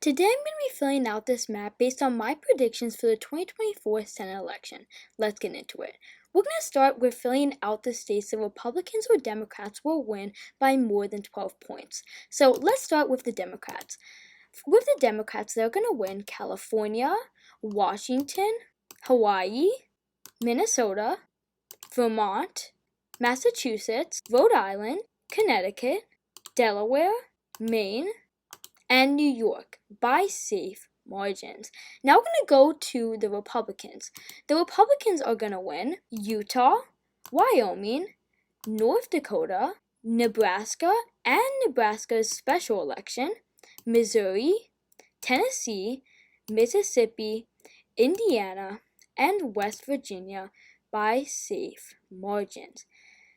Today I'm going to be filling out this map based on my predictions for the 2024 Senate election. Let's get into it. We're going to start with filling out the states that Republicans or Democrats will win by more than 12 points. So let's start with the Democrats. With the Democrats, they're going to win California, Washington, Hawaii, Minnesota, Vermont, Massachusetts, Rhode Island, Connecticut, Delaware, Maine, and New York by safe margins. Now we're going to go to the Republicans. The Republicans are going to win Utah, Wyoming, North Dakota, Nebraska and Nebraska's special election, Missouri, Tennessee, Mississippi, Indiana, and West Virginia by safe margins.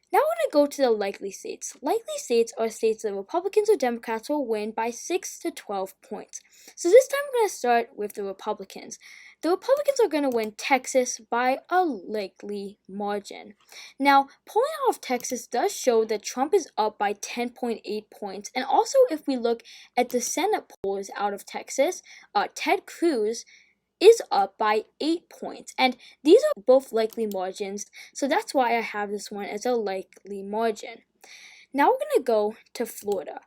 Now we're going to go to the likely states. Likely states are states that Republicans or Democrats will win by 6 to 12 points. So this time we're going to start with the Republicans. The Republicans are going to win Texas by a likely margin. Now, polling out of Texas does show that Trump is up by 10.8 points. And also, if we look at the Senate polls out of Texas, Ted Cruz is up by 8 points, and these are both likely margins, so that's why I have this one as a likely margin. Now we're going to go to Florida.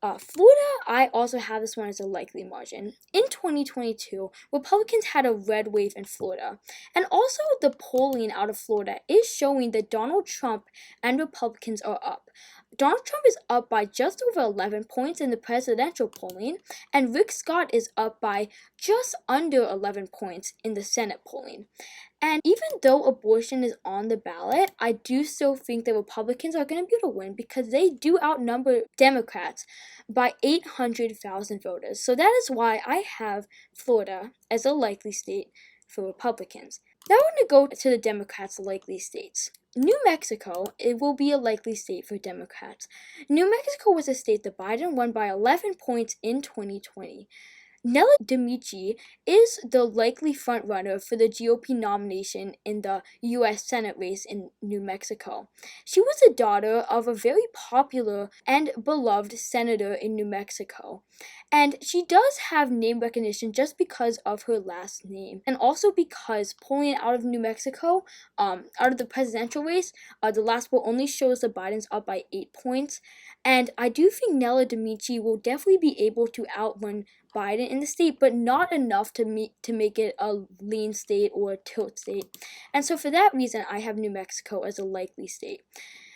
Florida, I also have this one as a likely margin. In 2022, Republicans had a red wave in Florida, and also the polling out of Florida is showing that Donald Trump and Republicans are up. Donald Trump is up by just over 11 points in the presidential polling, and Rick Scott is up by just under 11 points in the Senate polling. And even though abortion is on the ballot, I do still think that Republicans are going to be able to win because they do outnumber Democrats by 800,000 voters. So that is why I have Florida as a likely state for Republicans. Now we're going to go to the Democrats' likely states. New Mexico, it will be a likely state for Democrats. New Mexico was a state that Biden won by 11 points in 2020. Nella Damici is the likely frontrunner for the GOP nomination in the U.S. Senate race in New Mexico. She was the daughter of a very popular and beloved senator in New Mexico. And she does have name recognition just because of her last name. And also because polling out of New Mexico, out of the presidential race, the last poll only shows that Biden's up by 8 points. And I do think Nella Damici will definitely be able to outrun Biden in the state, but not enough to make it a lean state or a tilt state. And so for that reason, I have New Mexico as a likely state.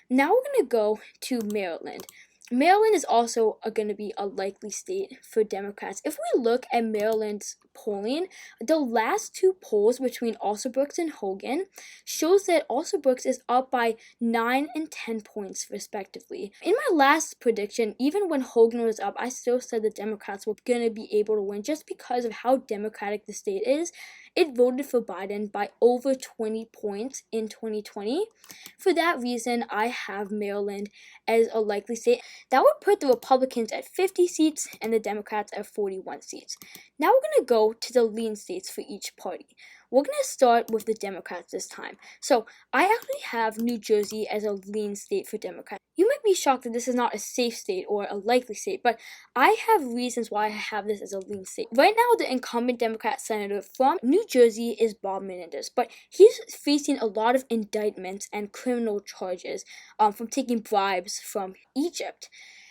Now we're going to go to Maryland. Maryland is also going to be a likely state for Democrats. If we look at Maryland's polling, the last two polls between Alsobrooks and Hogan shows that Alsobrooks is up by 9 and 10 points respectively. In my last prediction, even when Hogan was up, I still said the Democrats were going to be able to win just because of how democratic the state is. It voted for Biden by over 20 points in 2020. For that reason, I have Maryland as a likely state. That would put the Republicans at 50 seats and the Democrats at 41 seats. Now we're going to go to the lean states for each party. We're going to start with the Democrats this time. So I actually have New Jersey as a lean state for Democrats. You might be shocked that this is not a safe state or a likely state, but I have reasons why I have this as a lean state. Right now, the incumbent Democrat senator from New Jersey is Bob Menendez, but he's facing a lot of indictments and criminal charges from taking bribes from Egypt.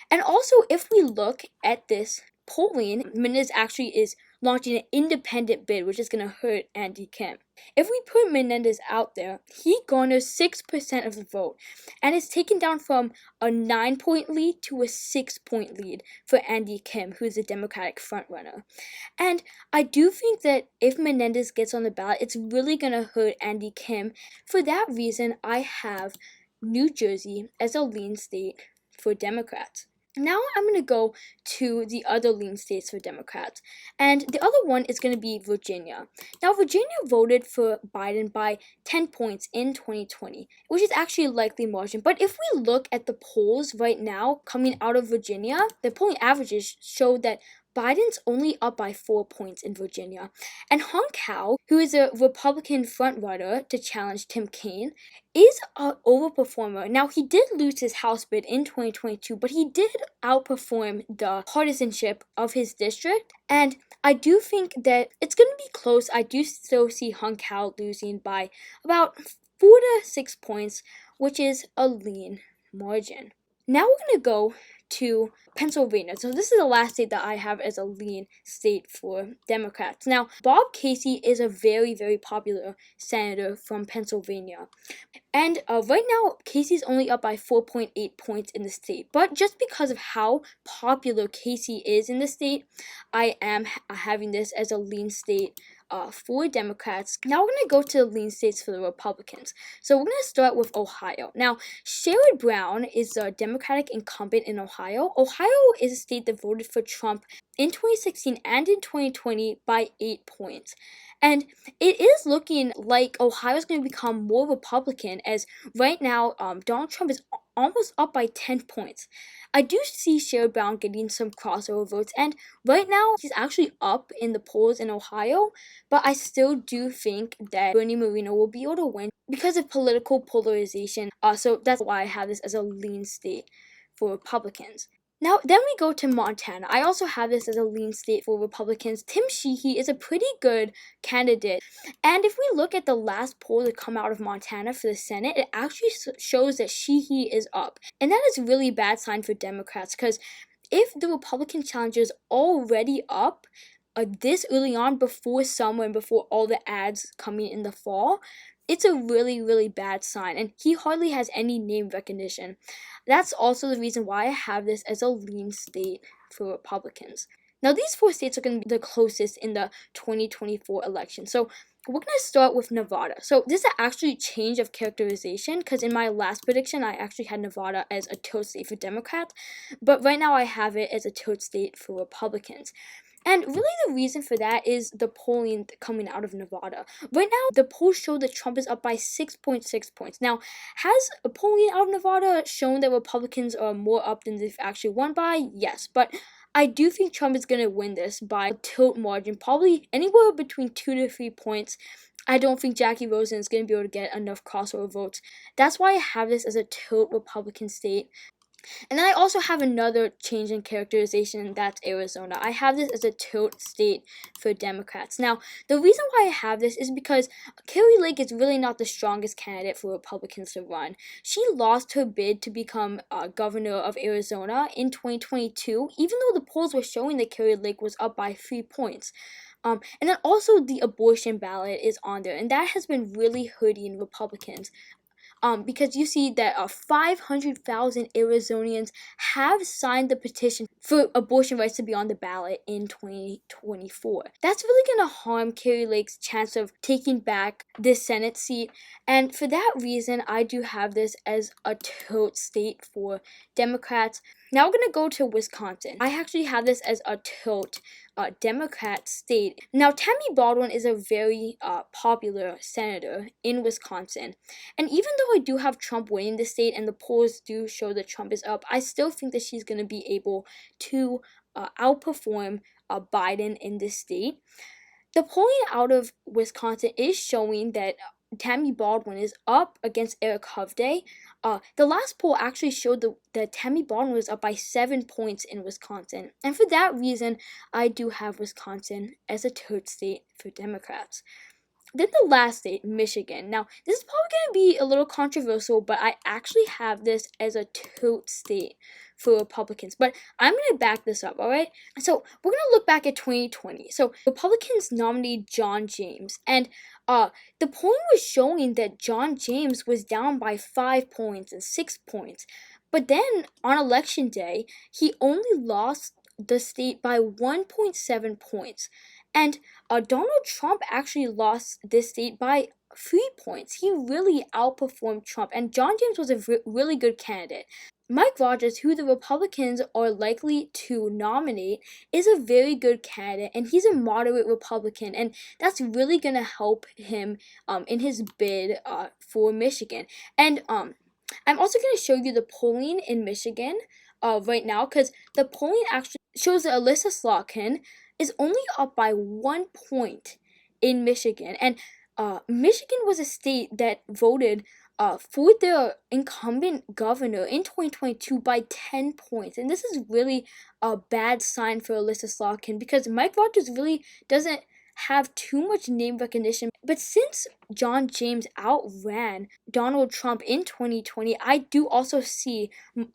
And also, if we look at this polling, Menendez actually is launching an independent bid, which is going to hurt Andy Kim. If we put Menendez out there, he garners 6% of the vote, and is taken down from a 9-point lead to a 6-point lead for Andy Kim, who is the Democratic frontrunner. And I do think that if Menendez gets on the ballot, it's really going to hurt Andy Kim. For that reason, I have New Jersey as a lean state for Democrats. Now I'm going to go to the other lean states for Democrats, and the other one is going to be Virginia. Now, Virginia voted for Biden by 10 points in 2020, which is actually a likely margin. But if we look at the polls right now coming out of Virginia, the polling averages show that Biden's only up by 4 points in Virginia. And Hong Kao, who is a Republican frontrunner to challenge Tim Kaine, is an overperformer. Now, he did lose his House bid in 2022, but he did outperform the partisanship of his district. And I do think that it's going to be close. I do still see Hong Kao losing by about 4 to 6 points, which is a lean margin. Now we're going to go to Pennsylvania. So this is the last state that I have as a lean state for Democrats. Now, Bob Casey is a very, very popular senator from Pennsylvania. And right now, Casey's only up by 4.8 points in the state. But just because of how popular Casey is in the state, I am having this as a lean state for Democrats. Now we're going to go to the lean states for the Republicans. So we're going to start with Ohio. Now, Sherrod Brown is the Democratic incumbent in Ohio. Ohio is a state that voted for Trump in 2016 and in 2020 by 8 points. And it is looking like Ohio is going to become more Republican, as right now Donald Trump is almost up by 10 points. I do see Sherrod Brown getting some crossover votes, and right now he's actually up in the polls in Ohio, but I still do think that Bernie Moreno will be able to win because of political polarization. So that's why I have this as a lean state for Republicans. Now, then we go to Montana. I also have this as a lean state for Republicans. Tim Sheehy is a pretty good candidate. And if we look at the last poll to come out of Montana for the Senate, it actually shows that Sheehy is up. And that is a really bad sign for Democrats, because if the Republican challenger is already up this early on, before summer and before all the ads coming in the fall, it's a really, really bad sign, and he hardly has any name recognition. That's also the reason why I have this as a lean state for Republicans. Now, these 4 states are going to be the closest in the 2024 election. So we're going to start with Nevada. So this is actually a change of characterization, because in my last prediction, I actually had Nevada as a tilt state for Democrats, but right now I have it as a tilt state for Republicans. And really the reason for that is the polling coming out of Nevada. Right now, the polls show that Trump is up by 6.6 points. Now, has a polling out of Nevada shown that Republicans are more up than they've actually won by? Yes, but I do think Trump is going to win this by a tilt margin, probably anywhere between 2 to 3 points. I don't think Jackie Rosen is going to be able to get enough crossover votes. That's why I have this as a tilt Republican state. And then I also have another change in characterization, that's Arizona. I have this as a tilt state for Democrats. Now, the reason why I have this is because Kari Lake is really not the strongest candidate for Republicans to run. She lost her bid to become governor of Arizona in 2022, even though the polls were showing that Kari Lake was up by 3 points. And then also the abortion ballot is on there, and that has been really hurting Republicans. Because you see that 500,000 Arizonians have signed the petition for abortion rights to be on the ballot in 2024. That's really going to harm Kari Lake's chance of taking back this Senate seat, and for that reason, I do have this as a tilt state for Democrats. Now we're going to go to Wisconsin. I actually have this as a tilt Democrat state. Now, Tammy Baldwin is a very popular senator in Wisconsin. And even though I do have Trump winning the state and the polls do show that Trump is up, I still think that she's going to be able to outperform Biden in this state. The polling out of Wisconsin is showing that Tammy Baldwin is up against Eric Hovde. The last poll actually showed that Tammy Baldwin was up by 7 points in Wisconsin. And for that reason, I do have Wisconsin as a tilt state for Democrats. Then the last state, Michigan. Now, this is probably going to be a little controversial, but I actually have this as a tilt state for Republicans. But I'm going to back this up, alright? So, we're going to look back at 2020. So, Republicans nominated John James, and the polling was showing that John James was down by 5 points and 6 points. But then, on election day, he only lost the state by 1.7 points. And Donald Trump actually lost this state by 3 points. He really outperformed Trump, and John James was a really good candidate. Mike Rogers, who the Republicans are likely to nominate, is a very good candidate, and he's a moderate Republican, and that's really going to help him in his bid for Michigan. And I'm also going to show you the polling in Michigan right now, because the polling actually shows that Alyssa Slotkin is only up by 1 point in Michigan. And Michigan was a state that voted for their incumbent governor in 2022 by 10 points. And this is really a bad sign for Alyssa Slotkin because Mike Rogers really doesn't have too much name recognition. But since John James outran Donald Trump in 2020, I do also see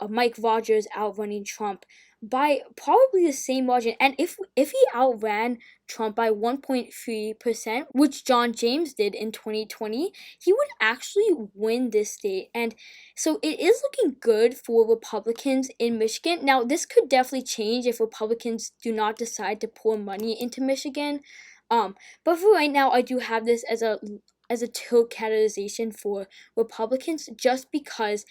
Mike Rogers outrunning Trump by probably the same margin. And if he outran Trump by 1.3%, which John James did in 2020, he would actually win this state. And so it is looking good for Republicans in Michigan. Now, this could definitely change if Republicans do not decide to pour money into Michigan. But for right now, I do have this as a tilt categorization for Republicans just because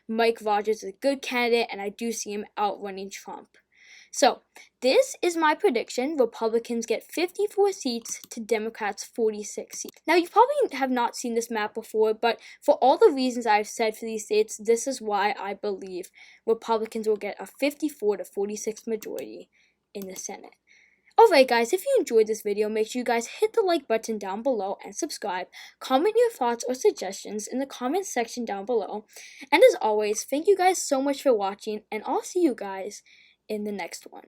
Mike Rogers is a good candidate and I do see him outrunning Trump. So, this is my prediction. Republicans get 54 seats to Democrats 46 seats. Now, you probably have not seen this map before, but for all the reasons I've said for these states, this is why I believe Republicans will get a 54 to 46 majority in the Senate. Alright guys, if you enjoyed this video, make sure you guys hit the like button down below and subscribe. Comment your thoughts or suggestions in the comments section down below. And as always, thank you guys so much for watching, and I'll see you guys in the next one.